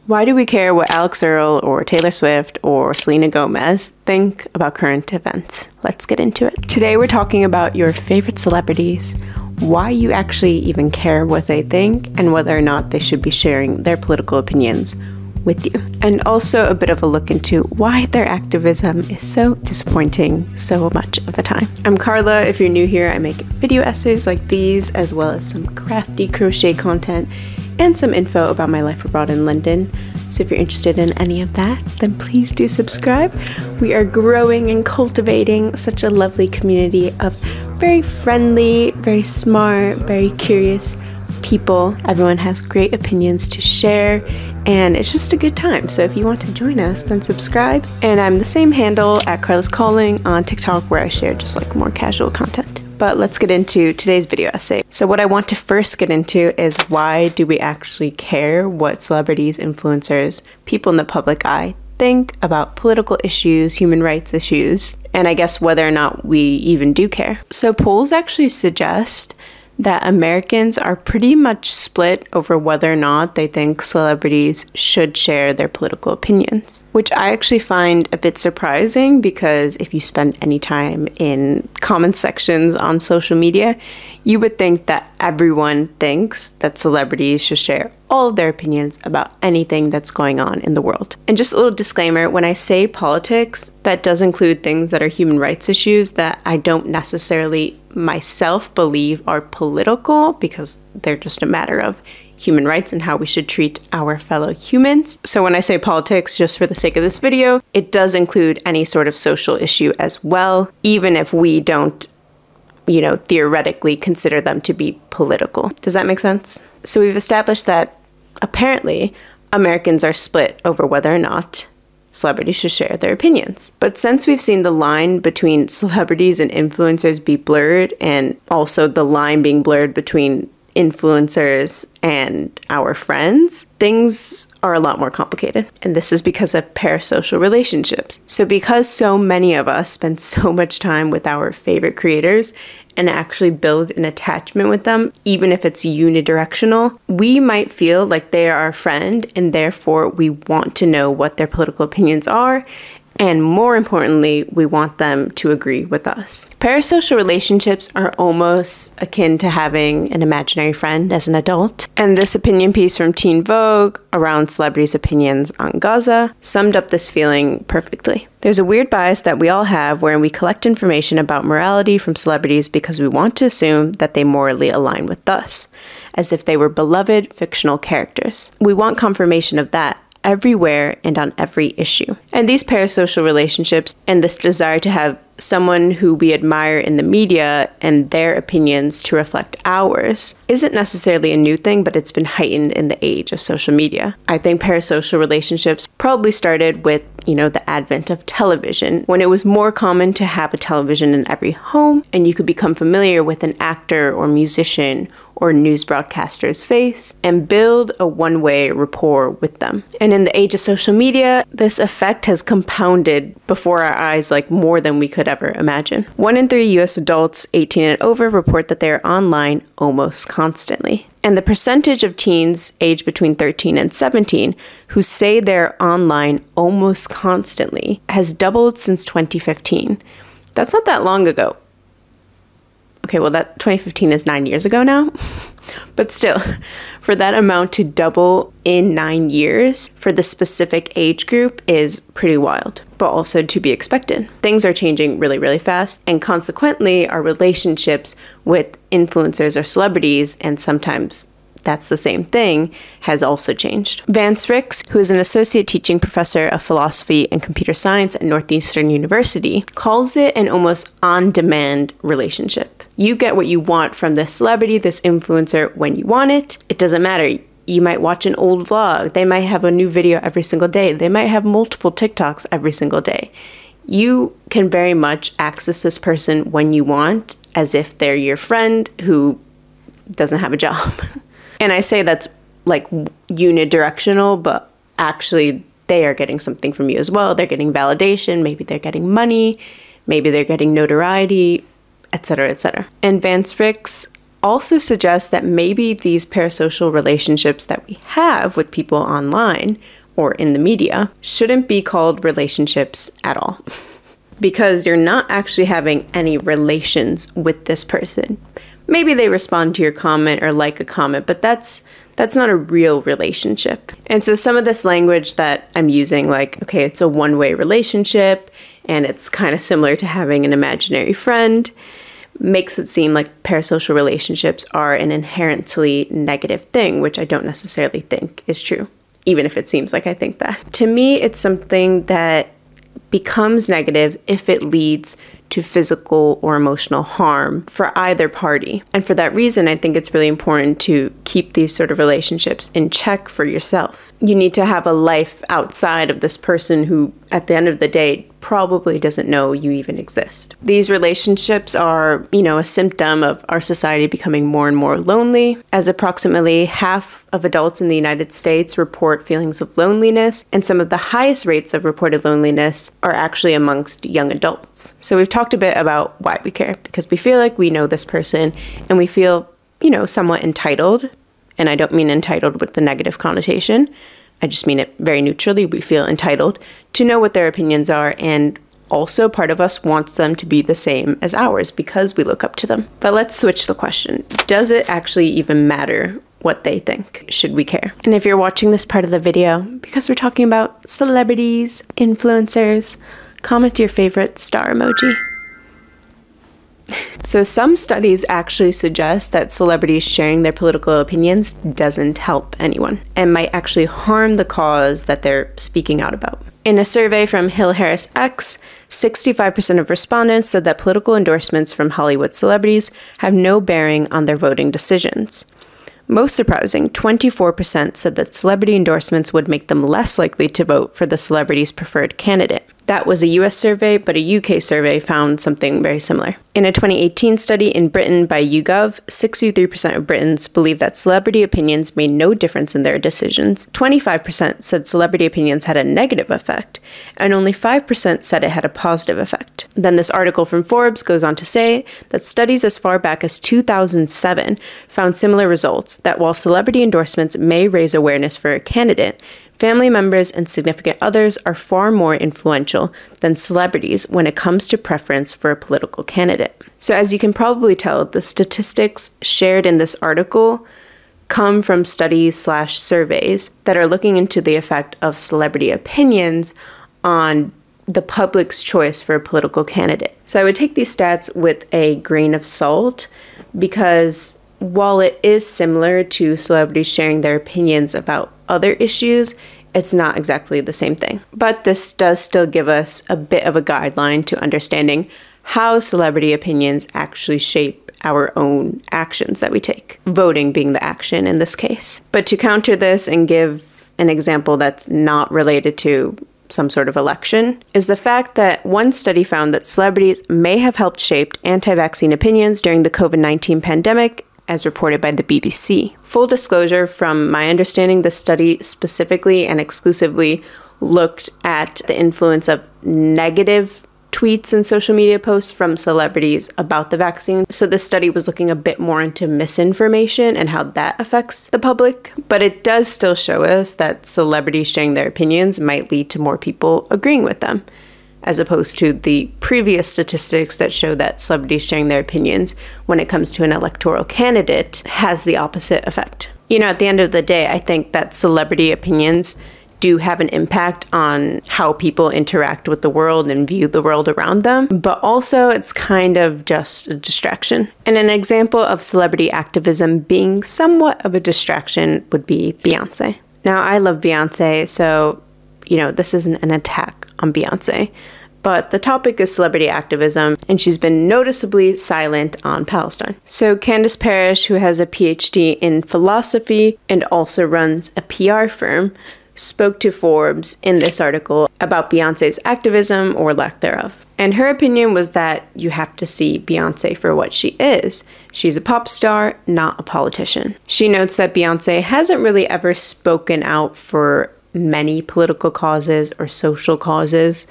Why do we care what Alex Earl or Taylor Swift or Selena Gomez think about current events? Let's get into it. Today we're talking about your favorite celebrities, why you actually even care what they think, and whether or not they should be sharing their political opinions with you. And also a bit of a look into why their activism is so disappointing so much of the time. I'm Carla. If you're new here, I make video essays like these, as well as some crafty crochet content and some info about my life abroad in London. So if you're interested in any of that, then please do subscribe. We are growing and cultivating such a lovely community of very friendly, very smart, very curious people. Everyone has great opinions to share, and it's just a good time. So if you want to join us, then subscribe. And I'm the same handle at carlascalling on TikTok, where I share just like more casual content. But let's get into today's video essay. So what I want to first get into is, why do we actually care what celebrities, influencers, people in the public eye think about political issues, human rights issues, and I guess whether or not we even do care. So polls actually suggest that Americans are pretty much split over whether or not they think celebrities should share their political opinions, which I actually find a bit surprising, because if you spend any time in comment sections on social media, you would think that everyone thinks that celebrities should share all of their opinions about anything that's going on in the world. And just a little disclaimer, when I say politics, that does include things that are human rights issues that I don't necessarily myself believe are political, because they're just a matter of human rights and how we should treat our fellow humans. So when I say politics, just for the sake of this video, it does include any sort of social issue as well, even if we don't, you know, theoretically consider them to be political. Does that make sense? So we've established that apparently Americans are split over whether or not celebrities should share their opinions. But since we've seen the line between celebrities and influencers be blurred, and also the line being blurred between influencers and our friends, things are a lot more complicated. And this is because of parasocial relationships. So because so many of us spend so much time with our favorite creators and actually build an attachment with them, even if it's unidirectional, we might feel like they are our friend, and therefore we want to know what their political opinions are. And more importantly, we want them to agree with us. Parasocial relationships are almost akin to having an imaginary friend as an adult. And this opinion piece from Teen Vogue around celebrities' opinions on Gaza summed up this feeling perfectly. There's a weird bias that we all have, wherein we collect information about morality from celebrities because we want to assume that they morally align with us, as if they were beloved fictional characters. We want confirmation of that everywhere and on every issue. And these parasocial relationships and this desire to have someone who we admire in the media and their opinions to reflect ours isn't necessarily a new thing, but it's been heightened in the age of social media. I think parasocial relationships probably started with, you know, the advent of television, when it was more common to have a television in every home, and you could become familiar with an actor or musician or news broadcaster's face and build a one-way rapport with them. And in the age of social media, this effect has compounded before our eyes like more than we could ever imagine. 1 in 3 US adults 18 and over report that they are online almost constantly. And the percentage of teens aged between 13 and 17 who say they're online almost constantly has doubled since 2015. That's not that long ago. Okay, well, that 2015 is 9 years ago now. But still, for that amount to double in 9 years for the specific age group is pretty wild, but also to be expected. Things are changing really, really fast, and consequently, our relationships with influencers or celebrities, and sometimes that's the same thing, has also changed. Vance Ricks, who is an associate teaching professor of philosophy and computer science at Northeastern University, calls it an almost on-demand relationship. You get what you want from this celebrity, this influencer, when you want it. It doesn't matter. You might watch an old vlog. They might have a new video every single day. They might have multiple TikToks every single day. You can very much access this person when you want, as if they're your friend who doesn't have a job. And I say that's like unidirectional, but actually they are getting something from you as well. They're getting validation, maybe they're getting money, maybe they're getting notoriety, etc., etc. And Vance Ricks also suggests that maybe these parasocial relationships that we have with people online or in the media shouldn't be called relationships at all. Because you're not actually having any relations with this person. Maybe they respond to your comment or like a comment, but that's not a real relationship. And so some of this language that I'm using, like, okay, it's a one-way relationship, and it's kind of similar to having an imaginary friend, makes it seem like parasocial relationships are an inherently negative thing, which I don't necessarily think is true, even if it seems like I think that. To me, it's something that becomes negative if it leads to physical or emotional harm for either party. And for that reason, I think it's really important to keep these sort of relationships in check for yourself. You need to have a life outside of this person who, at the end of the day, probably doesn't know you even exist. These relationships are, a symptom of our society becoming more and more lonely, as approximately half of adults in the United States report feelings of loneliness, and some of the highest rates of reported loneliness are actually amongst young adults. So we've talked a bit about why we care, because we feel like we know this person, and we feel, somewhat entitled, and I don't mean entitled with the negative connotation. I just mean it very neutrally. We feel entitled to know what their opinions are, and also part of us wants them to be the same as ours because we look up to them. But let's switch the question. Does it actually even matter what they think? Should we care? And if you're watching this part of the video, because we're talking about celebrities, influencers, comment your favorite star emoji. So some studies actually suggest that celebrities sharing their political opinions doesn't help anyone and might actually harm the cause that they're speaking out about. In a survey from Hill Harris X, 65% of respondents said that political endorsements from Hollywood celebrities have no bearing on their voting decisions. Most surprising, 24% said that celebrity endorsements would make them less likely to vote for the celebrity's preferred candidate. That was a US survey, but a UK survey found something very similar. In a 2018 study in Britain by YouGov, 63% of Britons believe that celebrity opinions made no difference in their decisions. 25% said celebrity opinions had a negative effect, and only 5% said it had a positive effect. Then this article from Forbes goes on to say that studies as far back as 2007 found similar results, that while celebrity endorsements may raise awareness for a candidate, family members and significant others are far more influential than celebrities when it comes to preference for a political candidate. So as you can probably tell, the statistics shared in this article come from studies/surveys that are looking into the effect of celebrity opinions on the public's choice for a political candidate. So I would take these stats with a grain of salt, because while it is similar to celebrities sharing their opinions about other issues, it's not exactly the same thing. But this does still give us a bit of a guideline to understanding how celebrity opinions actually shape our own actions that we take, voting being the action in this case. But to counter this and give an example that's not related to some sort of election, is the fact that one study found that celebrities may have helped shape anti-vaccine opinions during the COVID-19 pandemic, as reported by the BBC. Full disclosure, from my understanding, the study specifically and exclusively looked at the influence of negative tweets and social media posts from celebrities about the vaccine. So this study was looking a bit more into misinformation and how that affects the public. But it does still show us that celebrities sharing their opinions might lead to more people agreeing with them, as opposed to the previous statistics that show that celebrities sharing their opinions when it comes to an electoral candidate has the opposite effect. At the end of the day, I think that celebrity opinions do have an impact on how people interact with the world and view the world around them, but also it's kind of just a distraction. And an example of celebrity activism being somewhat of a distraction would be Beyonce. Now, I love Beyonce, so this isn't an attack on Beyonce, but the topic is celebrity activism, and she's been noticeably silent on Palestine. So Candace Parrish, who has a PhD in philosophy and also runs a PR firm, spoke to Forbes in this article about Beyonce's activism or lack thereof. And her opinion was that you have to see Beyonce for what she is. She's a pop star, not a politician. She notes that Beyonce hasn't really ever spoken out for many political causes or social causes.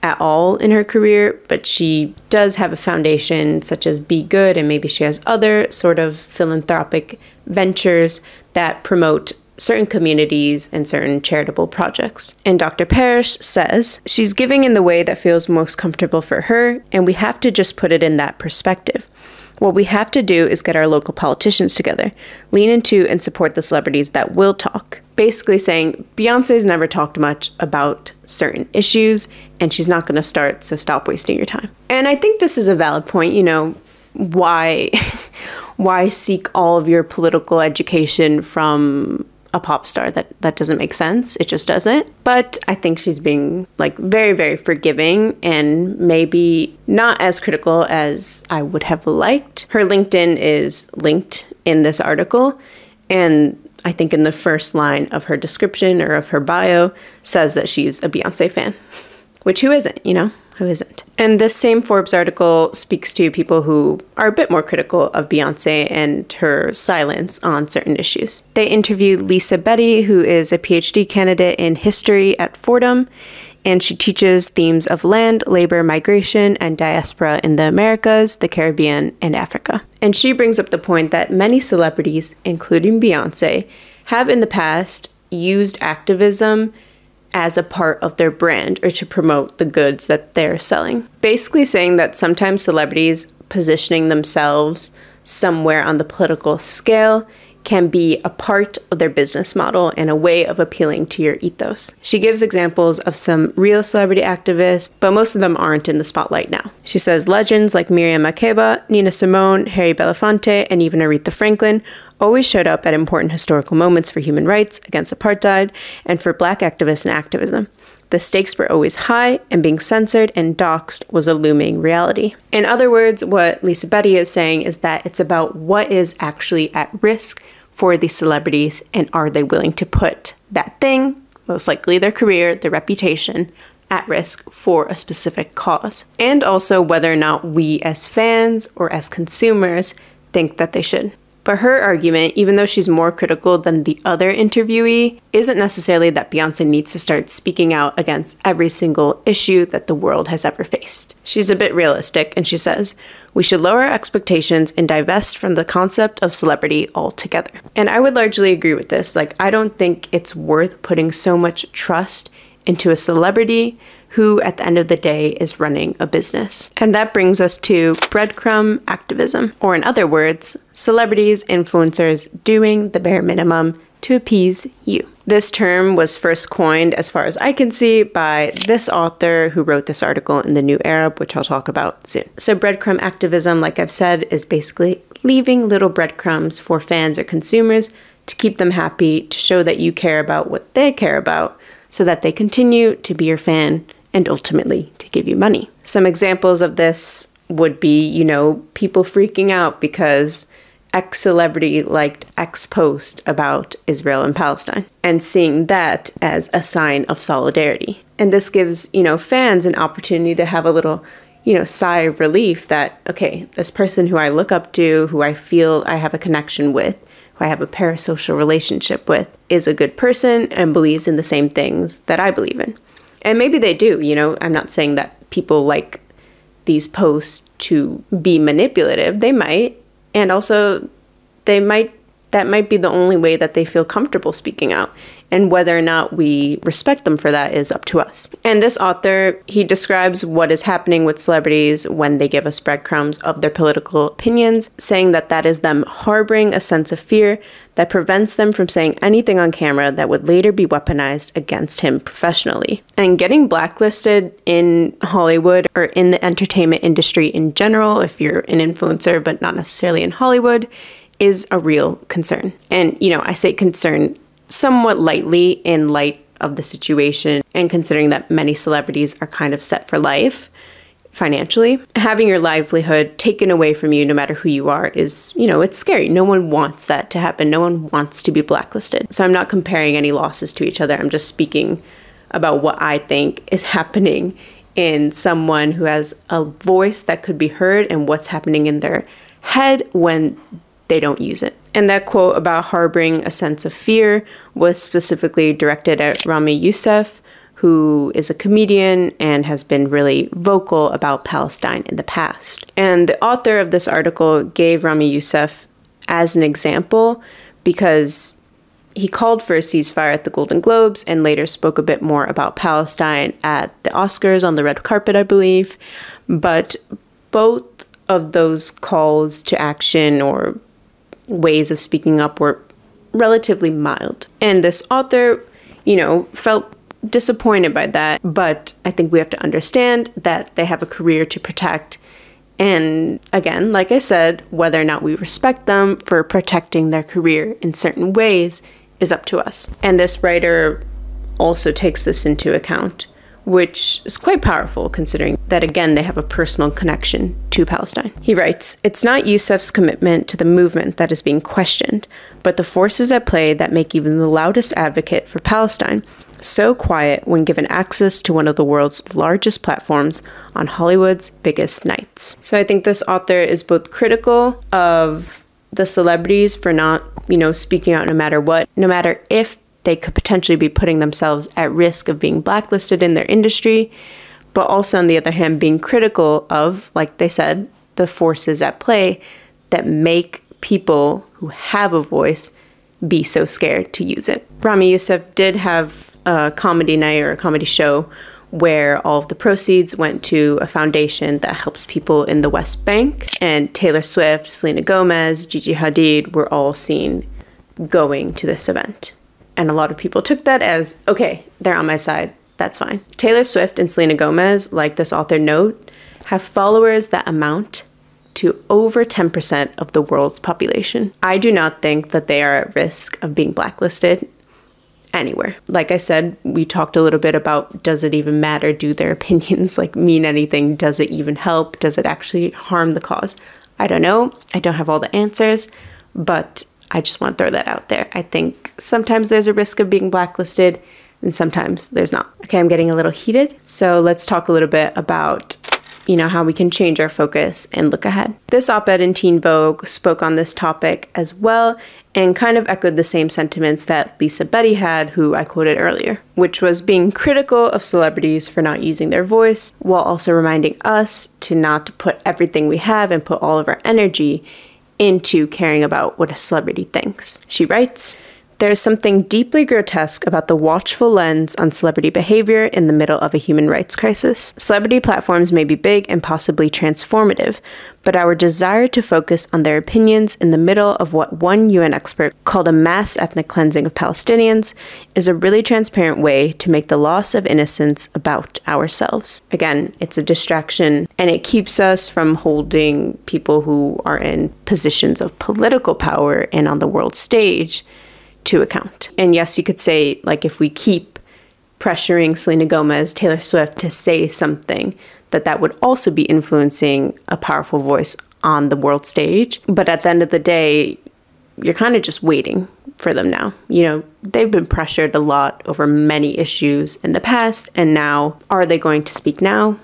at all in her career, but she does have a foundation such as Be Good, and maybe she has other sort of philanthropic ventures that promote certain communities and certain charitable projects. And Dr. Parrish says she's giving in the way that feels most comfortable for her, and we have to just put it in that perspective. What we have to do is get our local politicians together, lean into and support the celebrities that will talk. Basically saying Beyonce's never talked much about certain issues, and she's not going to start, so stop wasting your time. And I think this is a valid point. You know, why seek all of your political education from a pop star? That doesn't make sense. It just doesn't. But I think she's being like very, very forgiving and maybe not as critical as I would have liked. Her LinkedIn is linked in this article, and I think in the first line of her description or of her bio says that she's a Beyonce fan, which who isn't, you know? Who isn't? And this same Forbes article speaks to people who are a bit more critical of Beyonce and her silence on certain issues. They interviewed Lisa Betty, who is a PhD candidate in history at Fordham, and she teaches themes of land, labor, migration, and diaspora in the Americas, the Caribbean, and Africa. And she brings up the point that many celebrities, including Beyonce, have in the past used activism as a part of their brand or to promote the goods that they're selling. Basically saying that sometimes celebrities positioning themselves somewhere on the political scale can be a part of their business model and a way of appealing to your ethos. She gives examples of some real celebrity activists, but most of them aren't in the spotlight now. She says legends like Miriam Makeba, Nina Simone, Harry Belafonte, and even Aretha Franklin always showed up at important historical moments for human rights, against apartheid, and for Black activists and activism. The stakes were always high, and being censored and doxxed was a looming reality. In other words, what Lisa Betty is saying is that it's about what is actually at risk for these celebrities, and are they willing to put that thing, most likely their career, their reputation, at risk for a specific cause. And also whether or not we as fans or as consumers think that they should. But her argument, even though she's more critical than the other interviewee, isn't necessarily that Beyonce needs to start speaking out against every single issue that the world has ever faced. She's a bit realistic, and she says, we should lower our expectations and divest from the concept of celebrity altogether. And I would largely agree with this. Like, I don't think it's worth putting so much trust into a celebrity who at the end of the day is running a business. And that brings us to breadcrumb activism, or in other words, celebrities, influencers doing the bare minimum to appease you. This term was first coined, as far as I can see, by this author who wrote this article in The New Arab, which I'll talk about soon. So breadcrumb activism, like I've said, is basically leaving little breadcrumbs for fans or consumers to keep them happy, to show that you care about what they care about, so that they continue to be your fan and ultimately to give you money. Some examples of this would be, you know, people freaking out because X celebrity liked X post about Israel and Palestine, and seeing that as a sign of solidarity. And this gives, you know, fans an opportunity to have a little, you know, sigh of relief that, okay, this person who I look up to, who I feel I have a connection with, who I have a parasocial relationship with, is a good person and believes in the same things that I believe in. And maybe they do, you know, I'm not saying that people like these posts to be manipulative. They might, and also that might be the only way that they feel comfortable speaking out. And whether or not we respect them for that is up to us. And this author, he describes what is happening with celebrities when they give us breadcrumbs of their political opinions, saying that that is them harboring a sense of fear that prevents them from saying anything on camera that would later be weaponized against him professionally. And getting blacklisted in Hollywood or in the entertainment industry in general, if you're an influencer but not necessarily in Hollywood, is a real concern. And, you know, I say concern somewhat lightly in light of the situation and considering that many celebrities are kind of set for life financially. Having your livelihood taken away from you, no matter who you are, is, you know, it's scary. No one wants that to happen. No one wants to be blacklisted. So I'm not comparing any losses to each other. I'm just speaking about what I think is happening in someone who has a voice that could be heard and what's happening in their head when they don't use it. And that quote about harboring a sense of fear was specifically directed at Rami Youssef, who is a comedian and has been really vocal about Palestine in the past. And the author of this article gave Ramy Youssef as an example because he called for a ceasefire at the Golden Globes and later spoke a bit more about Palestine at the Oscars on the red carpet, I believe. But both of those calls to action or ways of speaking up were relatively mild. And this author, felt disappointed by that. But I think we have to understand that they have a career to protect. And again, like I said, whether or not we respect them for protecting their career in certain ways is up to us. And this writer also takes this into account, which is quite powerful considering that, again, they have a personal connection to Palestine. He writes, "It's not Youssef's commitment to the movement that is being questioned, but the forces at play that make even the loudest advocate for Palestine so quiet when given access to one of the world's largest platforms on Hollywood's biggest nights." So I think this author is both critical of the celebrities for not, speaking out no matter what, no matter if they could potentially be putting themselves at risk of being blacklisted in their industry, but also on the other hand being critical of, like they said, the forces at play that make people who have a voice be so scared to use it. Ramy Youssef did have a comedy night or a comedy show where all of the proceeds went to a foundation that helps people in the West Bank. And Taylor Swift, Selena Gomez, Gigi Hadid were all seen going to this event. And a lot of people took that as, okay, they're on my side, that's fine. Taylor Swift and Selena Gomez, like this author note, have followers that amount to over 10% of the world's population. I do not think that they are at risk of being blacklisted anywhere. Like I said, we talked a little bit about, does it even matter? Do their opinions mean anything? Does it even help? Does it actually harm the cause? I don't know. I don't have all the answers, but I just want to throw that out there. I think sometimes there's a risk of being blacklisted and sometimes there's not. Okay, I'm getting a little heated. So let's talk a little bit about, how we can change our focus and look ahead. This op-ed in Teen Vogue spoke on this topic as well and kind of echoed the same sentiments that Lisa Betty had, who I quoted earlier, which was being critical of celebrities for not using their voice, while also reminding us to not put everything we have and put all of our energy into caring about what a celebrity thinks. She writes, "There is something deeply grotesque about the watchful lens on celebrity behavior in the middle of a human rights crisis. Celebrity platforms may be big and possibly transformative, but our desire to focus on their opinions in the middle of what one UN expert called a mass ethnic cleansing of Palestinians is a really transparent way to make the loss of innocence about ourselves." Again, it's a distraction and it keeps us from holding people who are in positions of political power and on the world stage to account. And yes, you could say, if we keep pressuring Selena Gomez, Taylor Swift to say something, that would also be influencing a powerful voice on the world stage. But at the end of the day, you're kind of just waiting for them now. They've been pressured a lot over many issues in the past, and now, are they going to speak now?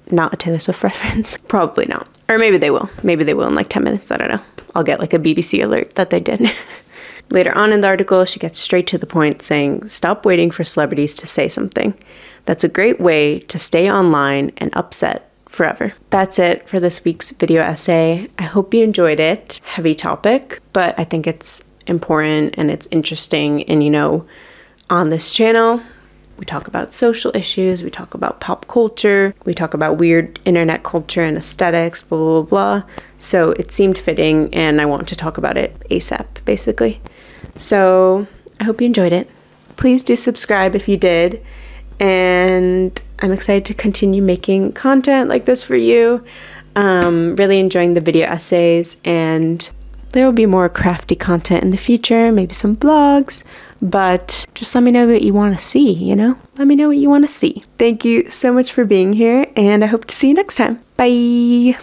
Not a Taylor Swift reference. Probably not. Or maybe they will. Maybe they will in 10 minutes. I don't know. I'll get a BBC alert that they did. Later on in the article, she gets straight to the point saying, stop waiting for celebrities to say something. That's a great way to stay online and upset forever. That's it for this week's video essay. I hope you enjoyed it. Heavy topic, but I think it's important and it's interesting. And on this channel, we talk about social issues, we talk about pop culture, we talk about weird internet culture and aesthetics, blah, blah, blah. So it seemed fitting and I want to talk about it ASAP, basically. So I hope you enjoyed it. Please do subscribe if you did. And I'm excited to continue making content like this for you. Really enjoying the video essays, and there will be more crafty content in the future, maybe some vlogs, but just let me know what you want to see, Let me know what you want to see. Thank you so much for being here, and I hope to see you next time. Bye!